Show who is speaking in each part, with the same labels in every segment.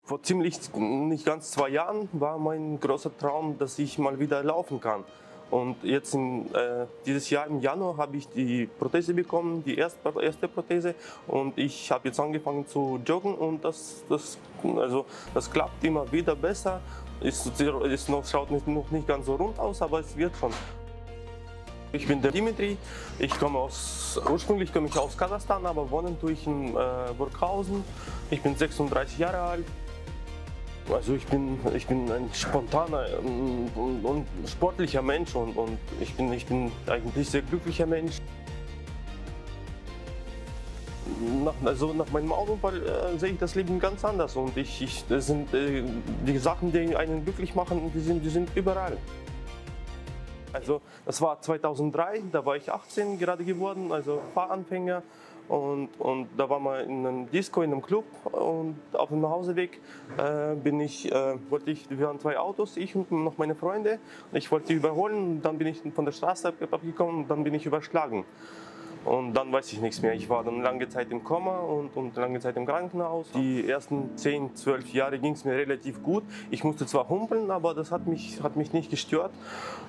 Speaker 1: Vor ziemlich nicht ganz 2 Jahren war mein großer Traum, dass ich mal wieder laufen kann. Und jetzt dieses Jahr im Januar habe ich die Prothese bekommen, die erste Prothese. Und ich habe jetzt angefangen zu joggen und das klappt immer wieder besser. Schaut noch nicht ganz so rund aus, aber es wird schon. Ich bin der Dimitri, ursprünglich komme ich aus Kasachstan, aber wohnen tue ich in Burghausen. Ich bin 36 Jahre alt. Also ich bin ein spontaner und sportlicher Mensch und ich bin eigentlich sehr glücklicher Mensch. Nach meinem Autounfall sehe ich das Leben ganz anders und das sind die Sachen, die einen glücklich machen, die sind überall. Also das war 2003, da war ich 18 gerade geworden, also Fahranfänger. Und da waren wir in einem Disco, in einem Club und auf dem Nachhauseweg wir waren 2 Autos, ich und noch meine Freunde. Ich wollte die überholen, dann bin ich von der Straße abgekommen und dann bin ich überschlagen. Und dann weiß ich nichts mehr. Ich war dann lange Zeit im Koma und lange Zeit im Krankenhaus. Die ersten 10, 12 Jahre ging es mir relativ gut. Ich musste zwar humpeln, aber das hat mich nicht gestört.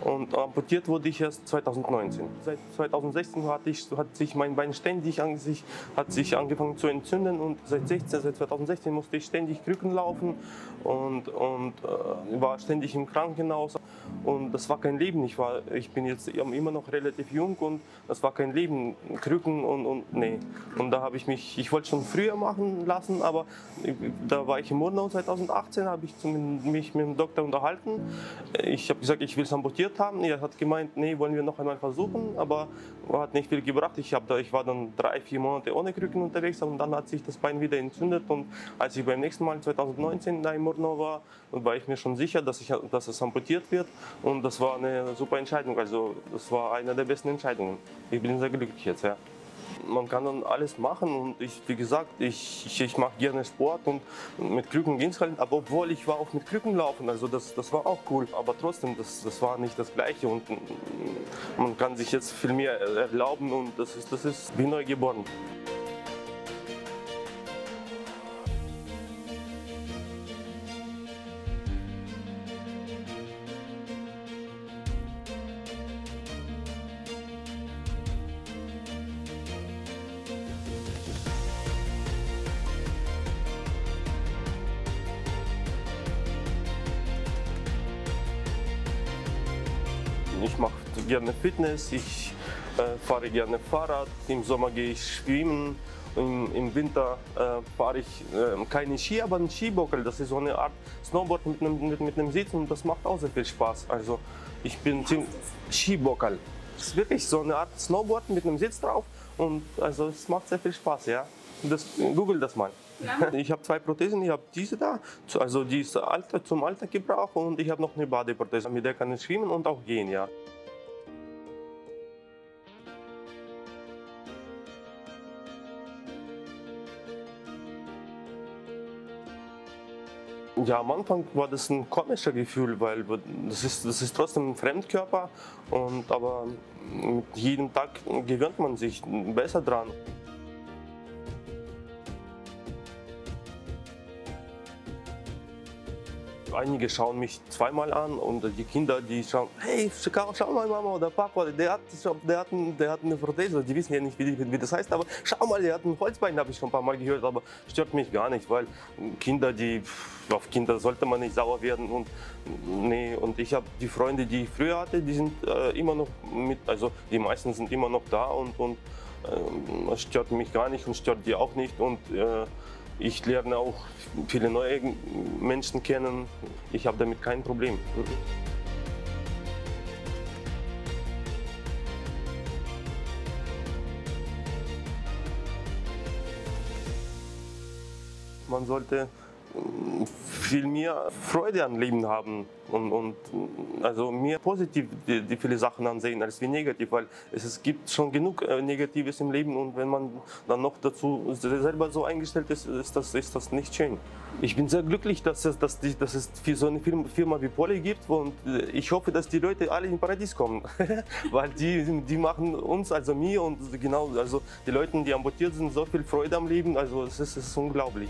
Speaker 1: Und amputiert wurde ich erst 2019. Seit 2016 hat sich mein Bein ständig angefangen zu entzünden. Und seit 2016 musste ich ständig Krücken laufen und war ständig im Krankenhaus. Und das war kein Leben. Ich bin jetzt immer noch relativ jung und das war kein Leben. Krücken nee. Und da habe ich wollte schon früher machen lassen, aber da war ich im Murnau 2018, habe ich mich mit dem Doktor unterhalten. Ich habe gesagt, ich will es amputiert haben. Er hat gemeint, nee, wollen wir noch einmal versuchen, aber hat nicht viel gebracht. Ich war dann 3, 4 Monate ohne Krücken unterwegs und dann hat sich das Bein wieder entzündet. Und als ich beim nächsten Mal 2019 da im Murnau war ich mir schon sicher, dass es amputiert wird. Und das war eine super Entscheidung. Also das war eine der besten Entscheidungen. Ich bin sehr glücklich jetzt, ja. Man kann dann alles machen und wie gesagt, ich mache gerne Sport und mit Krücken ging es halt, aber obwohl ich war auch mit Krücken laufen, also das war auch cool, aber trotzdem, das war nicht das Gleiche und man kann sich jetzt viel mehr erlauben und das ist wie neu geboren. Ich mache gerne Fitness, ich fahre gerne Fahrrad, im Sommer gehe ich schwimmen, im Winter fahre ich keine Ski, aber einen Skibockel, das ist so eine Art Snowboard mit einem Sitz und das macht auch sehr viel Spaß. Also ich bin ziemlich Skibockel. Das ist wirklich so eine Art Snowboard mit einem Sitz drauf und also es macht sehr viel Spaß, ja. Google das mal. Ja. Ich habe 2 Prothesen, ich habe diese da, also die ist zum Alltaggebrauch und ich habe noch eine Badeprothese, mit der kann ich schwimmen und auch gehen, ja. Ja, am Anfang war das ein komisches Gefühl, weil das ist trotzdem ein Fremdkörper, aber mit jedem Tag gewöhnt man sich besser dran. Einige schauen mich zweimal an und die Kinder, die schauen, hey, schau mal Mama oder Papa, der hat eine Prothese, die wissen ja nicht, wie das heißt, aber schau mal, der hat ein Holzbein, habe ich schon ein paar Mal gehört, aber stört mich gar nicht, weil auf Kinder sollte man nicht sauer werden und ich habe die Freunde, die ich früher hatte, die sind immer noch also die meisten sind immer noch da und das stört mich gar nicht und stört die auch nicht und ich lerne auch viele neue Menschen kennen. Ich habe damit kein Problem. Man sollte viel mehr Freude am Leben haben und also mehr positiv die viele Sachen ansehen als wie negativ, weil es gibt schon genug Negatives im Leben und wenn man dann noch dazu selber so eingestellt ist, ist das nicht schön. Ich bin sehr glücklich, dass es so eine Firma wie Poly gibt und ich hoffe, dass die Leute alle in Paradies kommen, weil die machen uns, also mir und genau, also die Leute, die amputiert sind, so viel Freude am Leben, also es ist unglaublich.